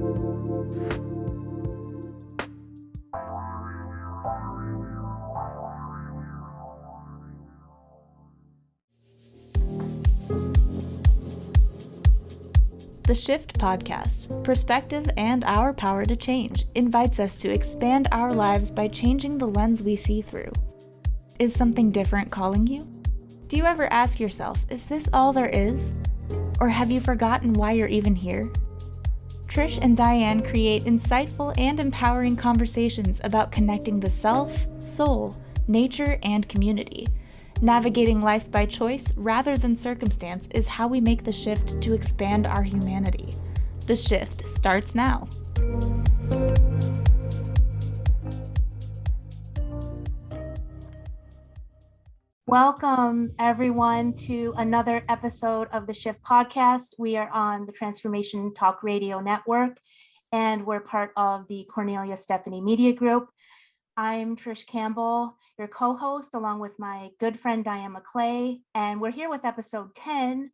The Shift Podcast, Perspective and Our Power to Change, invites us to expand our lives by changing the lens we see through. Is something different calling you? Do you ever ask yourself, is this all there is? Or have you forgotten why you're even here? Trish and Diane create insightful and empowering conversations about connecting the self, soul, nature, and community. Navigating life by choice rather than circumstance is how we make the shift to expand our humanity. The shift starts now. Welcome, everyone, to another episode of the Shift Podcast. We are on the Transformation Talk Radio Network, and we're part of the Cornelia Stephanie Media Group. I'm Trish Campbell, your co-host, along with my good friend Diane McClay, and we're here with episode 10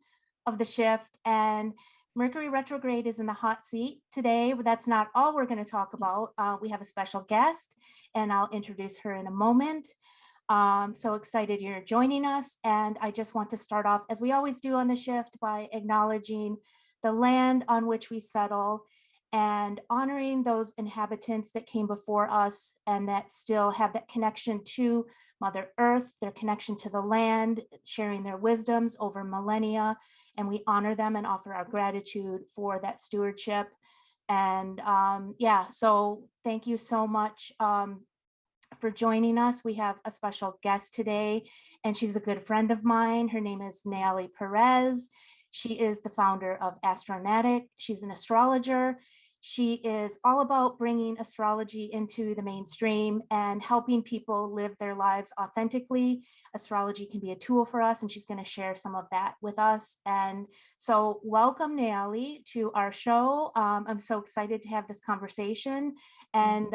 of The Shift, and Mercury Retrograde is in the hot seat today, but that's not all we're going to talk about. We have a special guest, and I'll introduce her in a moment. So excited you're joining us, and I just want to start off, as we always do on The Shift, by acknowledging the land on which we settle and honoring those inhabitants that came before us and that still have that connection to Mother Earth, their connection to the land, sharing their wisdoms over millennia. And we honor them and offer our gratitude for that stewardship. And so thank you so much for joining us. We have a special guest today, and she's a good friend of mine. Her name is Nayelli Perez. She is the founder of Astrologer. She's an astrologer. She is all about bringing astrology into the mainstream and helping people live their lives authentically. Astrology can be a tool for us, and she's going to share some of that with us. And so welcome, Nayelli, to our show. I'm so excited to have this conversation. And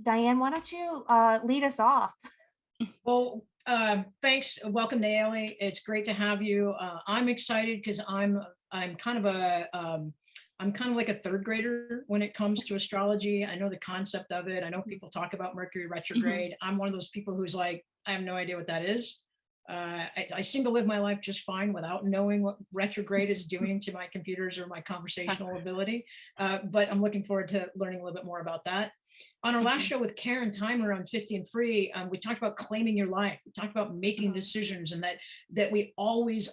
Diane, why don't you lead us off? Well, thanks. Welcome, Nayelli. It's great to have you. I'm excited because I'm kind of like a third grader when it comes to astrology. I know the concept of it. I know people talk about Mercury retrograde. I'm one of those people who's like, I have no idea what that is. I seem to live my life just fine without knowing what retrograde is doing to my computers or my conversational ability. But I'm looking forward to learning a little bit more about that. On our last show with Karen Timer on 50 and Free, we talked about claiming your life. We talked about making decisions and that we always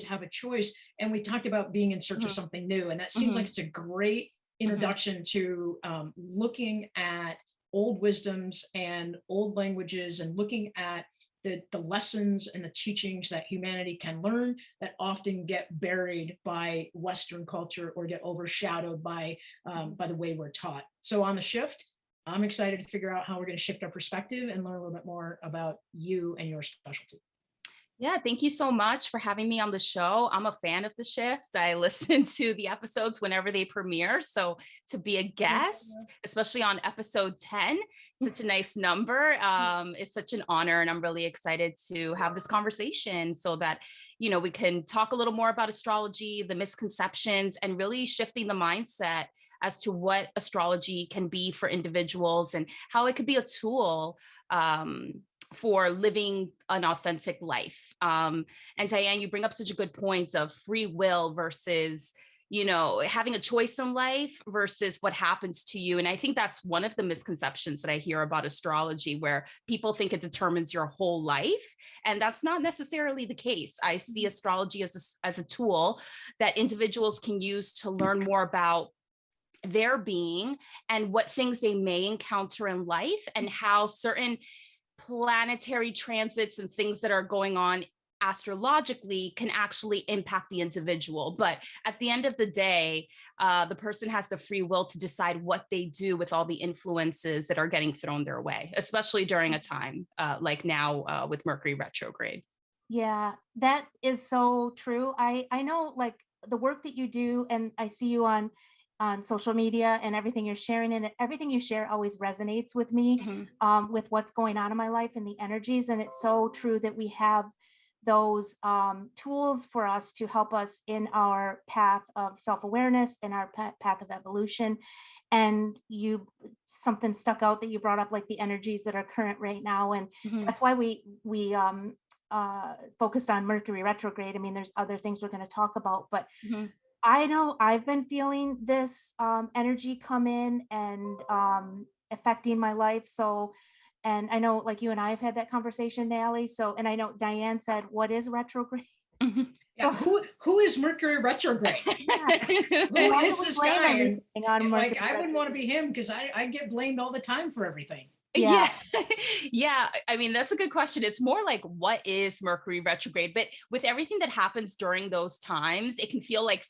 have a choice. And we talked about being in search of something new. And that seems like it's a great introduction to looking at old wisdoms and old languages and looking at the lessons and the teachings that humanity can learn that often get buried by Western culture or get overshadowed by the way we're taught. So on The Shift, I'm excited to figure out how we're going to shift our perspective and learn a little bit more about you and your specialty. Yeah, thank you so much for having me on the show. I'm a fan of The Shift. I listen to the episodes whenever they premiere. So to be a guest, especially on episode 10, such a nice number. It's such an honor. And I'm really excited to have this conversation so that, we can talk a little more about astrology, the misconceptions, and really shifting the mindset as to what astrology can be for individuals and how it could be a tool for living an authentic life. And Diane, you bring up such a good point of free will versus, having a choice in life versus what happens to you. And I think that's one of the misconceptions that I hear about astrology, where people think it determines your whole life. And that's not necessarily the case. I see astrology as a tool that individuals can use to learn more about their being and what things they may encounter in life and how certain planetary transits and things that are going on astrologically can actually impact the individual. But at the end of the day, the person has the free will to decide what they do with all the influences that are getting thrown their way, especially during a time like now with Mercury retrograde. Yeah, that is so true. I know, like, the work that you do, and I see you on social media and everything you're sharing, and everything you share always resonates with me with what's going on in my life and the energies. And it's so true that we have those tools for us to help us in our path of self-awareness and our path of evolution. And something stuck out that you brought up, like the energies that are current right now. And that's why we focused on Mercury retrograde. I mean, there's other things we're going to talk about, but I know I've been feeling this energy come in and affecting my life. So, and I know like you and I have had that conversation, Nayelli. So, and I know Diane said, what is retrograde? Yeah, who is Mercury retrograde? Who is this guy? Like, I wouldn't want to be him because I get blamed all the time for everything. Yeah. Yeah. I mean, that's a good question. It's more like, what is Mercury retrograde? But with everything that happens during those times, it can feel like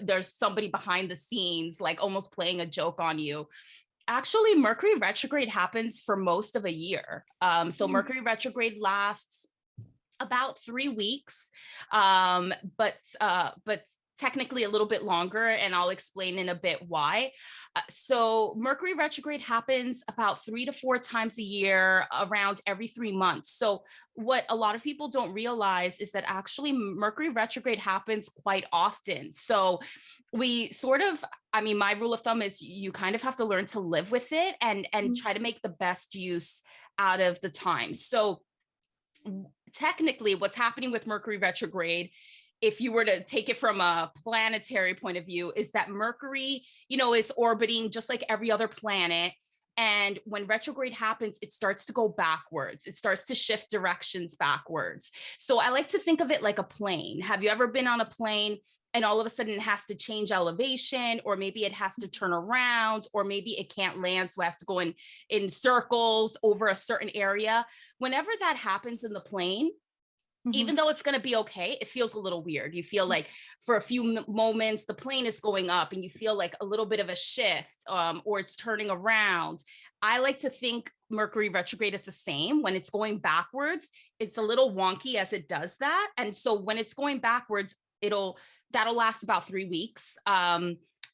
there's somebody behind the scenes, like almost playing a joke on you. Actually, Mercury retrograde happens for most of a year. So Mercury retrograde lasts about 3 weeks, but technically a little bit longer, and I'll explain in a bit why. So Mercury retrograde happens about 3 to 4 times a year, around every 3 months. So what a lot of people don't realize is that actually Mercury retrograde happens quite often. So we sort of, I mean, my rule of thumb is you kind of have to learn to live with it and try to make the best use out of the time. So technically what's happening with Mercury retrograde, if you were to take it from a planetary point of view, is that Mercury, is orbiting just like every other planet. And when retrograde happens, it starts to go backwards. It starts to shift directions backwards. So I like to think of it like a plane. Have you ever been on a plane and all of a sudden it has to change elevation, or maybe it has to turn around, or maybe it can't land, so it has to go in circles over a certain area? Whenever that happens in the plane, even though it's going to be okay, it feels a little weird. You feel like for a few moments, the plane is going up and you feel like a little bit of a shift, or it's turning around. I like to think Mercury retrograde is the same. When it's going backwards, it's a little wonky as it does that. And so when it's going backwards, that'll last about 3 weeks.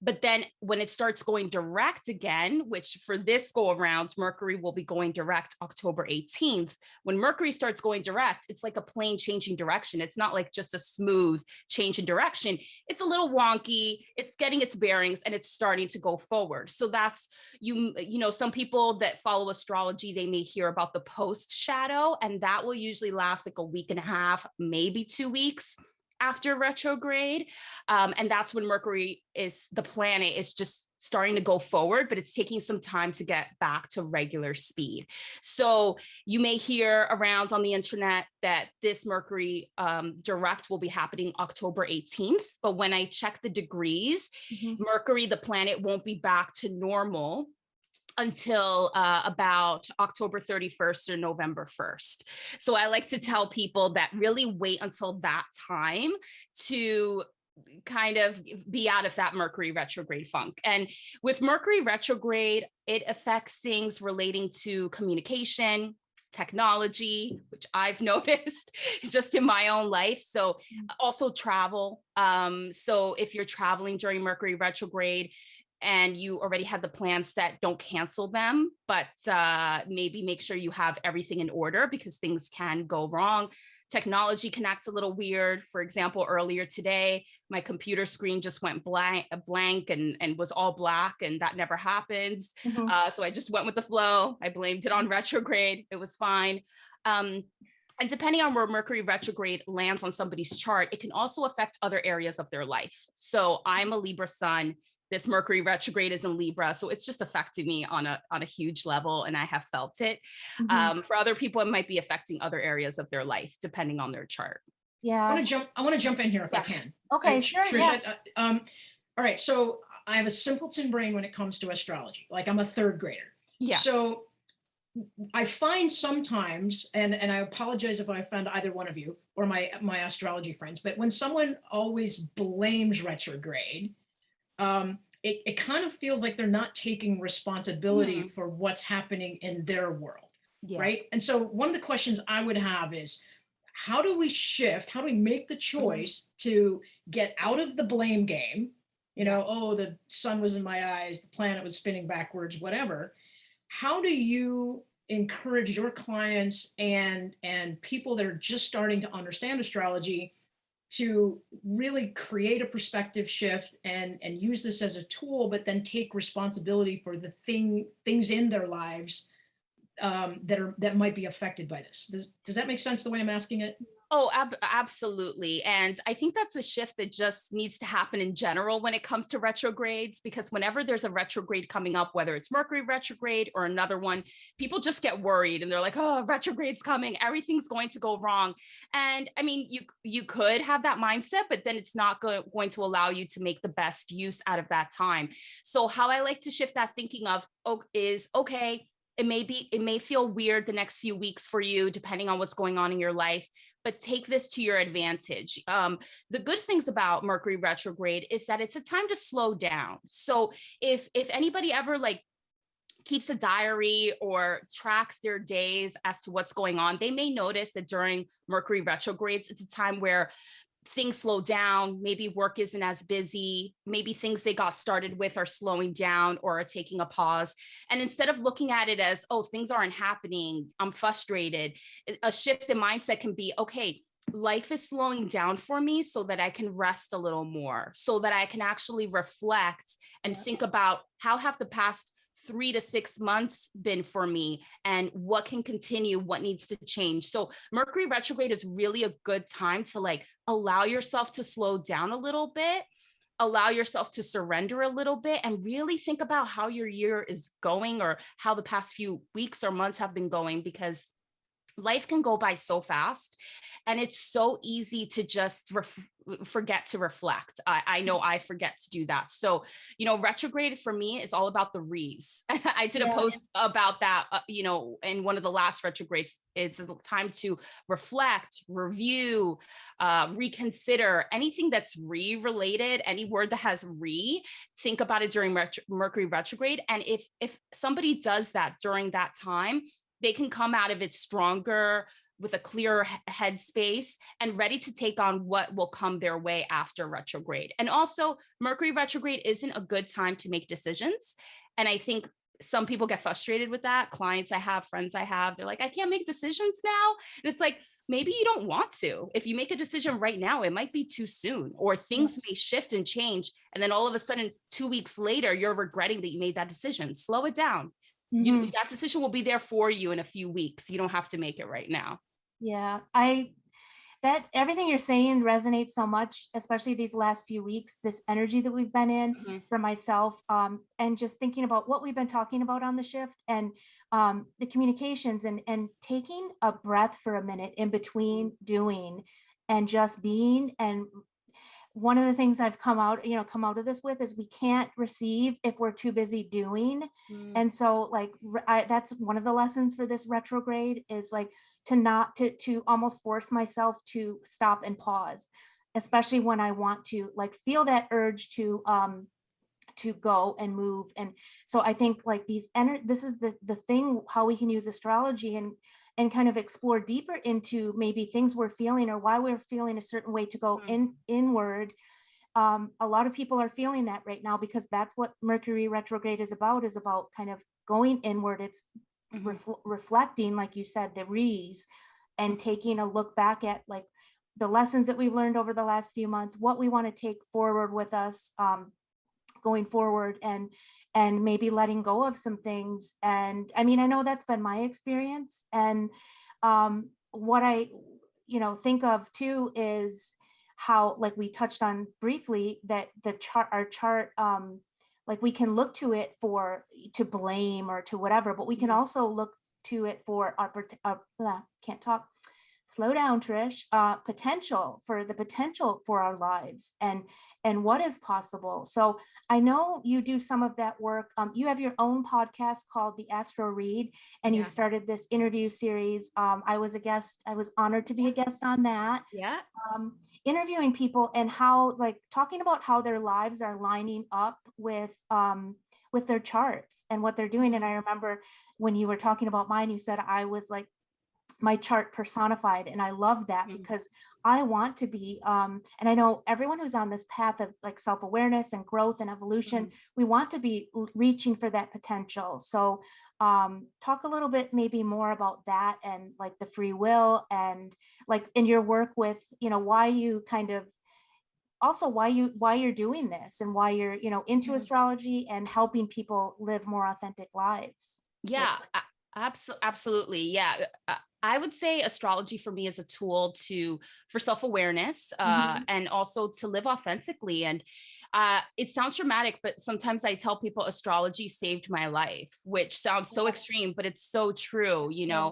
But then when it starts going direct again, which for this go around, Mercury will be going direct October 18th. When Mercury starts going direct, it's like a plane changing direction. It's not like just a smooth change in direction. It's a little wonky. It's getting its bearings and it's starting to go forward. So that's, some people that follow astrology, they may hear about the post shadow, and that will usually last like a week and a half, maybe 2 weeks after retrograde. And that's when Mercury the planet is just starting to go forward, but it's taking some time to get back to regular speed. So you may hear around on the internet that this Mercury direct will be happening October 18th. But when I check the degrees, Mercury, the planet, won't be back to normal until about October 31st or November 1st. So I like to tell people that really wait until that time to kind of be out of that Mercury retrograde funk. And with Mercury retrograde, it affects things relating to communication, technology, which I've noticed just in my own life. So also travel. So if you're traveling during Mercury retrograde, and you already had the plan set, don't cancel them, but maybe make sure you have everything in order because things can go wrong. Technology can act a little weird. For example, earlier today, my computer screen just went blank and was all black, and that never happens. So I just went with the flow. I blamed it on retrograde. It was fine. And depending on where Mercury retrograde lands on somebody's chart, it can also affect other areas of their life. So I'm a Libra sun. This Mercury retrograde is in Libra, so it's just affecting me on a huge level, and I have felt it. For other people, it might be affecting other areas of their life, depending on their chart. Yeah. I want to jump in here if I can. Okay, sure. Trish, all right. So I have a simpleton brain when it comes to astrology. Like, I'm a third grader. Yeah. So I find sometimes, and I apologize if I offend either one of you or my astrology friends, but when someone always blames retrograde, it kind of feels like they're not taking responsibility for what's happening in their world, right? And so one of the questions I would have is, how do we make the choice to get out of the blame game? Oh, the sun was in my eyes, the planet was spinning backwards, whatever. How do you encourage your clients and people that are just starting to understand astrology to really create a perspective shift and use this as a tool, but then take responsibility for the things in their lives that might be affected by this. Does that make sense the way I'm asking it? Oh, absolutely. And I think that's a shift that just needs to happen in general when it comes to retrogrades, because whenever there's a retrograde coming up, whether it's Mercury retrograde or another one, people just get worried and they're like, oh, retrograde's coming, everything's going to go wrong. And I mean, you could have that mindset, but then it's not going to allow you to make the best use out of that time. So how I like to shift that thinking of is, okay, it may feel weird the next few weeks for you, depending on what's going on in your life, but take this to your advantage. The good things about Mercury retrograde is that it's a time to slow down. So if anybody ever keeps a diary or tracks their days as to what's going on, they may notice that during Mercury retrogrades, it's a time where things slow down, maybe work isn't as busy, maybe things they got started with are slowing down or are taking a pause. And instead of looking at it as, oh, things aren't happening, I'm frustrated, a shift in mindset can be, okay, life is slowing down for me so that I can rest a little more, so that I can actually reflect and think about how have the past 3 to 6 months been for me and what can continue, what needs to change. So Mercury retrograde is really a good time to allow yourself to slow down a little bit, allow yourself to surrender a little bit, and really think about how your year is going or how the past few weeks or months have been going, because life can go by so fast and it's so easy to just forget to reflect. I know I forget to do that. So, retrograde for me is all about the re's. I did a post about that, in one of the last retrogrades. It's a time to reflect, review, reconsider anything that's related, any word that has think about it during Mercury retrograde. And if somebody does that during that time, they can come out of it stronger, with a clearer headspace and ready to take on what will come their way after retrograde. And also, Mercury retrograde isn't a good time to make decisions. And I think some people get frustrated with that. Clients I have, friends I have, they're like, I can't make decisions now. And it's like, maybe you don't want to. If you make a decision right now, it might be too soon, or things may shift and change. And then all of a sudden, 2 weeks later, you're regretting that you made that decision. Slow it down. That decision will be there for you in a few weeks. You don't have to make it right now. Yeah, that everything you're saying resonates so much, especially these last few weeks, this energy that we've been in for myself, and just thinking about what we've been talking about on the shift and the communications and taking a breath for a minute in between doing and just being. And one of the things I've come out of this with is we can't receive if we're too busy doing. And so that's one of the lessons for this retrograde is to almost force myself to stop and pause, especially when I want to feel that urge to go and move. And so I think this is the thing, how we can use astrology and kind of explore deeper into maybe things we're feeling or why we're feeling a certain way to go inward. A lot of people are feeling that right now because that's what Mercury retrograde is about kind of going inward. It's reflecting, like you said, the re's, and taking a look back at the lessons that we've learned over the last few months, what we want to take forward with us going forward, and maybe letting go of some things. And I mean, I know that's been my experience. And what I, think of too is how, we touched on briefly, that our chart, we can look to it to blame or to whatever, but we can also look to it for can't talk. Slow down, Trish. Potential for our lives and what is possible. So I know you do some of that work. You have your own podcast called the Astro Read, and you started this interview series. I was a guest. I was honored to be a guest on that. Yeah. Interviewing people and how, talking about how their lives are lining up with their charts and what they're doing. And I remember when you were talking about mine, you said I was my chart personified. And I love that because I want to be, and I know everyone who's on this path of self-awareness and growth and evolution, we want to be reaching for that potential. So Talk a little bit maybe more about that and like the free will and like in your work with, why you kind of also why you're doing this and why you're, into astrology and helping people live more authentic lives. Yeah, absolutely. Yeah. I would say astrology for me is a tool for self-awareness and also to live authentically. And it sounds dramatic, but sometimes I tell people astrology saved my life, which sounds so extreme, but it's so true. Yeah.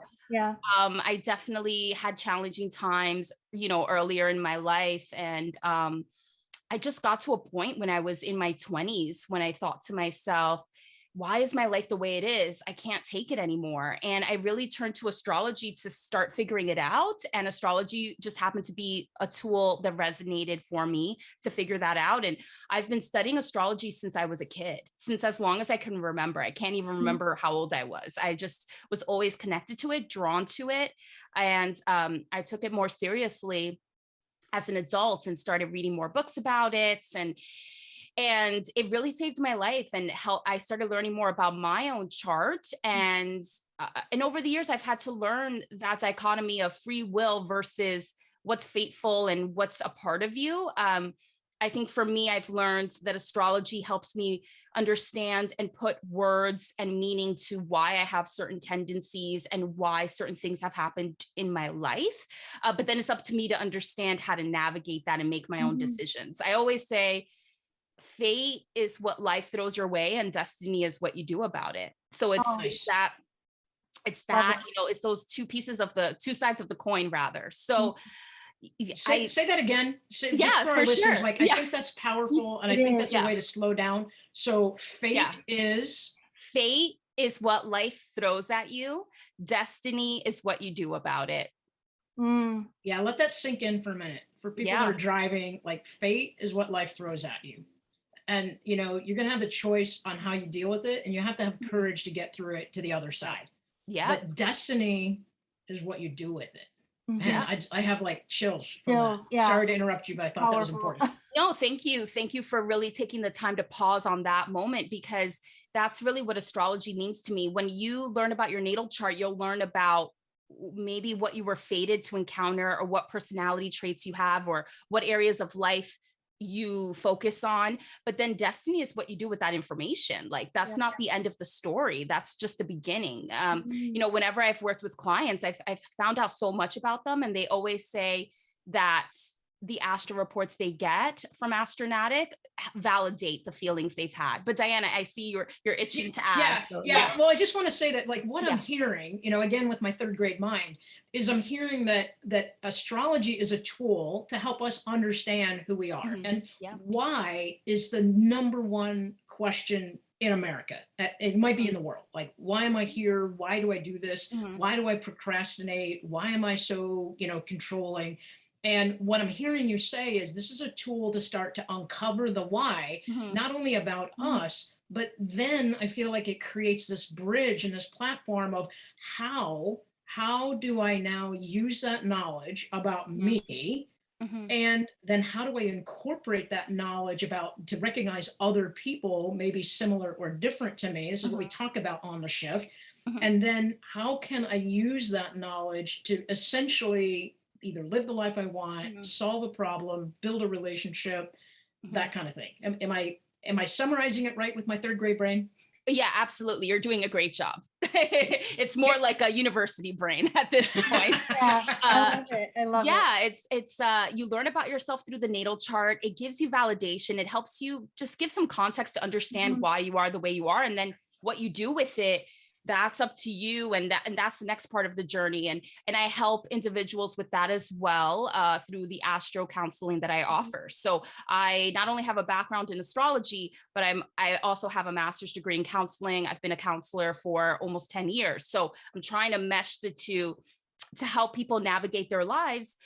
I definitely had challenging times, earlier in my life. And I just got to a point when I was in my 20s when I thought to myself, why is my life the way it is? I can't take it anymore. And I really turned to astrology to start figuring it out. And astrology just happened to be a tool that resonated for me to figure that out. And I've been studying astrology since I was a kid, since as long as I can remember. I can't even remember how old I was. I just was always connected to it, drawn to it. And I took it more seriously as an adult and started reading more books about it. And it really saved my life and I started learning more about my own chart. And over the years, I've had to learn that dichotomy of free will versus what's fateful and what's a part of you. I think for me, I've learned that astrology helps me understand and put words and meaning to why I have certain tendencies and why certain things have happened in my life. But then it's up to me to understand how to navigate that and make my own decisions. I always say, fate is what life throws your way and destiny is what you do about it. So it's that it's those two sides of the coin rather. So say that again. Just for our listeners, sure. I think that's powerful. And I think that's a way to slow down. So fate is what life throws at you. Destiny is what you do about it. Yeah. Let that sink in for a minute. For people that are driving, like fate is what life throws at you. And, you're going to have the choice on how you deal with it. And you have to have courage to get through it to the other side. Yeah. But destiny is what you do with it. And I have like chills. Sorry to interrupt you, but I thought that was important. No, thank you. Thank you for really taking the time to pause on that moment, because that's really what astrology means to me. When you learn about your natal chart, you'll learn about maybe what you were fated to encounter or what personality traits you have or what areas of life you focus on. But then destiny is what you do with that information. Like that's not the end of the story. That's just the beginning. Whenever I've worked with clients, I've found out so much about them, and they always say that the astro reports they get from Astronatic validate the feelings they've had. But Diana, I see you're itching to add. Well, I just want to say that like what I'm hearing, again, with my third grade mind, is I'm hearing that astrology is a tool to help us understand who we are. And why is the number one question in America. It might be in the world. Like, why am I here? Why do I do this? Why do I procrastinate? Why am I so, controlling? And what I'm hearing you say is this is a tool to start to uncover the why, not only about us, but then I feel like it creates this bridge and this platform of how do I now use that knowledge about me? And then how do I incorporate that knowledge to recognize other people, maybe similar or different to me? This is what we talk about on the shift. And then how can I use that knowledge to essentially either live the life I want, solve a problem, build a relationship, that kind of thing. Am I summarizing it right with my third grade brain? Yeah, absolutely. You're doing a great job. It's more like a university brain at this point. I love it. I love it. It's you learn about yourself through the natal chart. It gives you validation. It helps you just give some context to understand why you are the way you are, and then what you do with it, that's up to you. And that's the next part of the journey. And I help individuals with that as well through the astro counseling that I offer. So I not only have a background in astrology, but I also have a master's degree in counseling. I've been a counselor for almost 10 years. So I'm trying to mesh the two to help people navigate their lives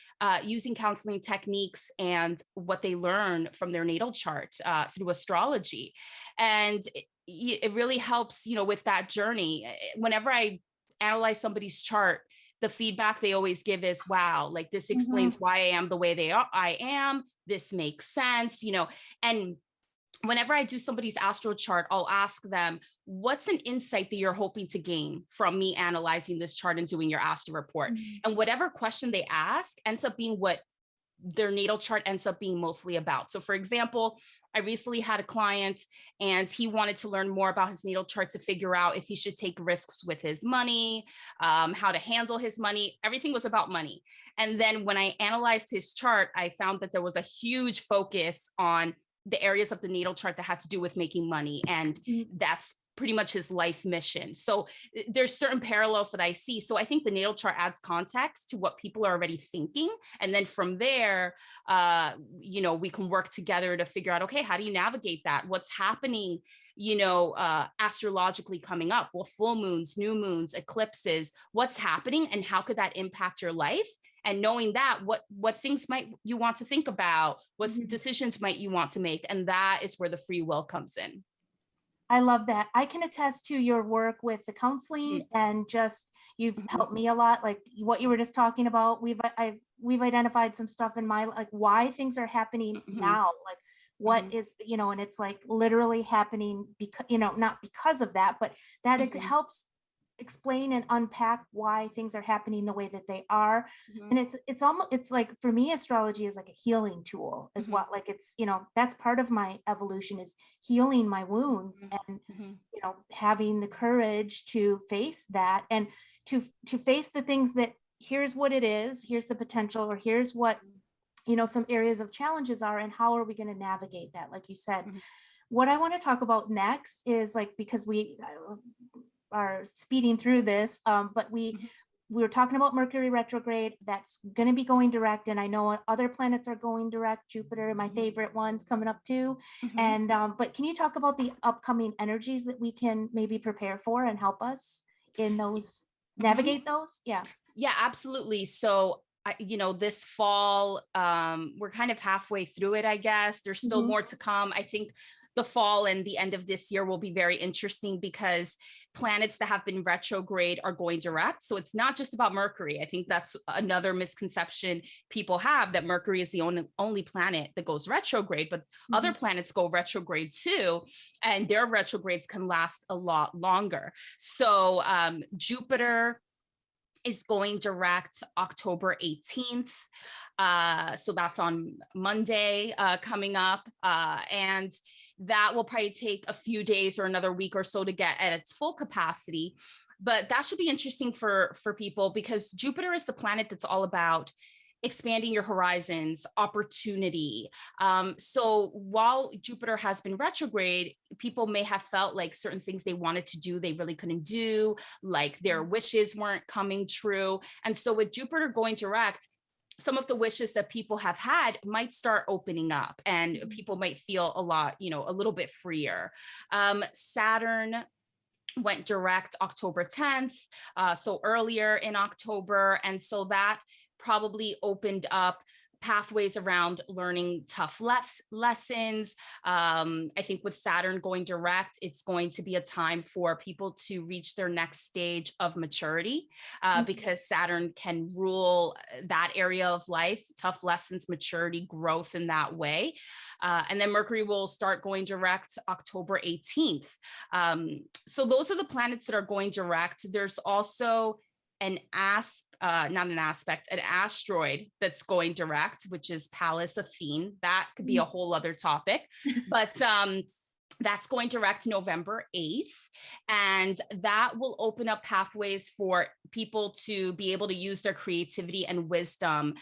using counseling techniques and what they learn from their natal chart through astrology. And it really helps, with that journey. Whenever I analyze somebody's chart, the feedback they always give is, wow, like this explains why I am the way I am. This makes sense, and whenever I do somebody's astral chart, I'll ask them, what's an insight that you're hoping to gain from me analyzing this chart and doing your astral report? And whatever question they ask ends up being what their natal chart ends up being mostly about. So for example, I recently had a client and he wanted to learn more about his natal chart to figure out if he should take risks with his money, how to handle his money. Everything was about money. And then when I analyzed his chart, I found that there was a huge focus on the areas of the natal chart that had to do with making money. And that's pretty much his life mission. So there's certain parallels that I see. So I think the natal chart adds context to what people are already thinking. And then from there, we can work together to figure out, okay, how do you navigate that? What's happening, astrologically coming up? Well, full moons, new moons, eclipses, what's happening and how could that impact your life? And knowing that, what things might you want to think about, what decisions might you want to make? And that is where the free will comes in. I love that. I can attest to your work with the counseling and just you've helped me a lot. Like what you were just talking about, we've identified some stuff in my like why things are happening now. Like what is, and it's like literally happening because, not because of that, but that it helps explain and unpack why things are happening the way that they are. And it's like for me, astrology is like a healing tool as well. Like it's, that's part of my evolution is healing my wounds and having the courage to face that and to face the things that here's what it is, here's the potential, or here's what some areas of challenges are, and how are we going to navigate that, like you said. What I want to talk about next is like, because we are speeding through this, but we were talking about Mercury retrograde. That's going to be going direct, and I know other planets are going direct. Jupiter, my favorite one's coming up too. And but can you talk about the upcoming energies that we can maybe prepare for and help us in those, navigate those? Yeah, absolutely. So this fall, we're kind of halfway through it, I guess. There's still more to come. I think the fall and the end of this year will be very interesting because planets that have been retrograde are going direct. So it's not just about Mercury. I think that's another misconception people have, that Mercury is the only planet that goes retrograde, but other planets go retrograde too. And their retrogrades can last a lot longer. So Jupiter is going direct October 18th. So that's on Monday coming up. And that will probably take a few days or another week or so to get at its full capacity. But that should be interesting for people because Jupiter is the planet that's all about expanding your horizons, opportunity. So while Jupiter has been retrograde, people may have felt like certain things they wanted to do, they really couldn't do, like their wishes weren't coming true. And so with Jupiter going direct, some of the wishes that people have had might start opening up and people might feel a little bit freer. Saturn went direct October 10th, so earlier in October. And so that probably opened up pathways around learning tough lessons. I think with Saturn going direct, it's going to be a time for people to reach their next stage of maturity because Saturn can rule that area of life, tough lessons, maturity, growth in that way. And then Mercury will start going direct October 18th. So those are the planets that are going direct. There's also an asteroid that's going direct, which is Pallas Athene. That could be a whole other topic, but that's going direct November 8th. And that will open up pathways for people to be able to use their creativity and wisdom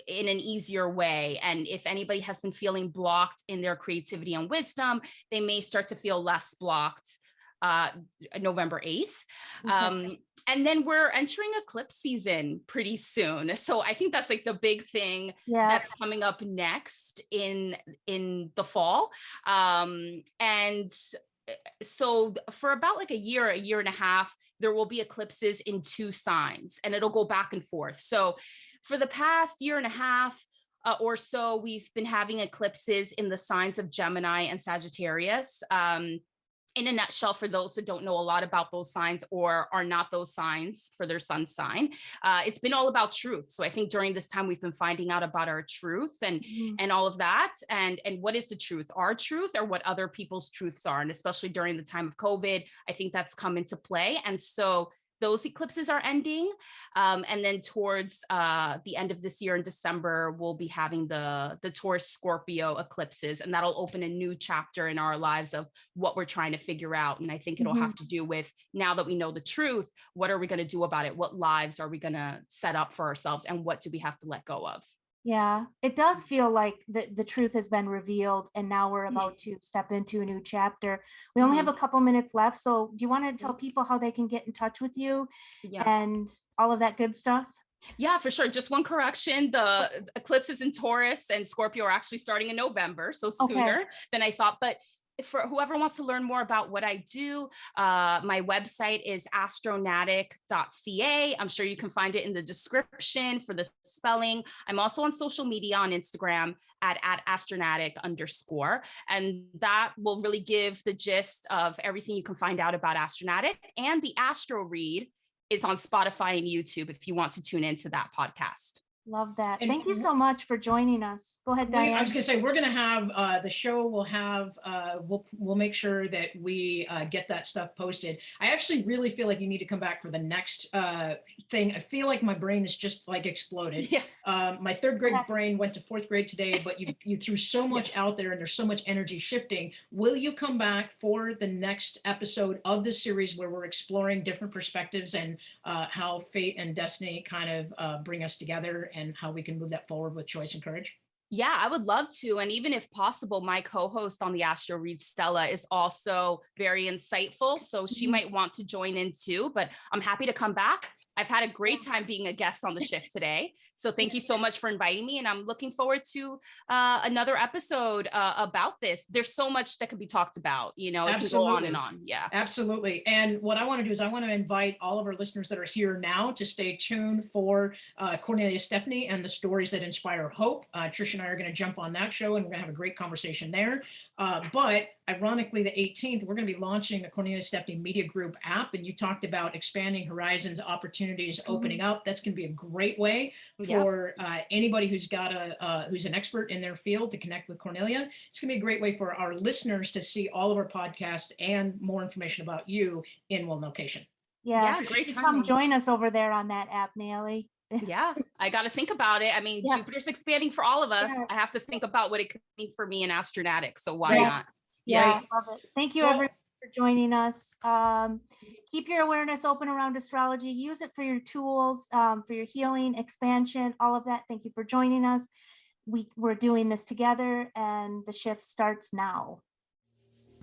in an easier way. And if anybody has been feeling blocked in their creativity and wisdom, they may start to feel less blocked November 8th. And then we're entering eclipse season pretty soon. So I think that's like the big thing that's coming up next in the fall. And so for about like a year and a half, there will be eclipses in 2 signs and it'll go back and forth. So for the past year and a half, or so, we've been having eclipses in the signs of Gemini and Sagittarius. in a nutshell, for those that don't know a lot about those signs or are not those signs for their sun sign, it's been all about truth. So I think during this time, we've been finding out about our truth and all of that. And what is the truth, our truth, or what other people's truths are? And especially during the time of COVID, I think that's come into play. And so those eclipses are ending. And then towards the end of this year in December, we'll be having the Taurus Scorpio eclipses, and that'll open a new chapter in our lives of what we're trying to figure out. And I think it'll have to do with, now that we know the truth, what are we going to do about it? What lives are we going to set up for ourselves? And what do we have to let go of? Yeah, it does feel like the truth has been revealed, and now we're about to step into a new chapter. We only have a couple minutes left, so do you want to tell people how they can get in touch with you and all of that good stuff? Yeah, for sure. Just one correction. The eclipses in Taurus and Scorpio are actually starting in November, so sooner than I thought. But for whoever wants to learn more about what I do, my website is astronatic.ca. I'm sure you can find it in the description for the spelling. I'm also on social media on Instagram at astronatic_. And that will really give the gist of everything you can find out about Astronatic. And the Astro Read is on Spotify and YouTube if you want to tune into that podcast. Love that. And thank you so much for joining us. Go ahead, Diane. I was going to say, we're going to have the show will have, we'll make sure that we get that stuff posted. I actually really feel like you need to come back for the next thing. I feel like my brain is just like exploded. Yeah. My third grade brain went to fourth grade today, but you threw so much out there and there's so much energy shifting. Will you come back for the next episode of this series where we're exploring different perspectives and how fate and destiny kind of bring us together, and how we can move that forward with choice and courage? Yeah, I would love to. And even if possible, my co-host on the Astro Read, Stella, is also very insightful. So she might want to join in too, but I'm happy to come back. I've had a great time being a guest on the shift today. So thank you so much for inviting me. And I'm looking forward to another episode about this. There's so much that could be talked about, you know, it can go on and on. Yeah, absolutely. And what I want to do is I want to invite all of our listeners that are here now to stay tuned for Cornelia Stephanie and the stories that inspire hope. Trish and I are going to jump on that show and we're going to have a great conversation there. But ironically, the 18th, we're going to be launching the Cornelia Stephanie Media Group app. And you talked about expanding horizons, opportunities opening up. That's going to be a great way for anybody who's got who's an expert in their field to connect with Cornelia. It's going to be a great way for our listeners to see all of our podcasts and more information about you in one location. Yeah, great. Come join us over there on that app, Nayelli. Yeah, I got to think about it. I mean, Jupiter's expanding for all of us. Yes. I have to think about what it could mean for me in Astronautics. So why not? Yeah, love it. Thank you, everyone, for joining us. Keep your awareness open around astrology. Use it for your tools, for your healing, expansion, all of that. Thank you for joining us. We're doing this together, and the shift starts now.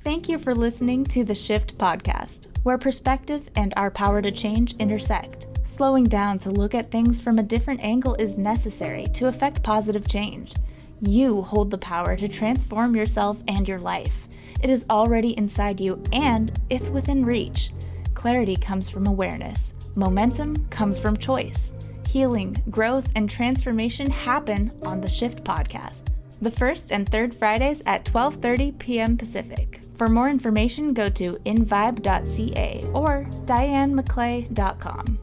Thank you for listening to the Shift podcast, where perspective and our power to change intersect. Slowing down to look at things from a different angle is necessary to effect positive change. You hold the power to transform yourself and your life. It is already inside you and it's within reach. Clarity comes from awareness. Momentum comes from choice. Healing, growth, and transformation happen on the Shift podcast. The first and third Fridays at 12:30 p.m. Pacific. For more information, go to invibe.ca or dianemcclay.com.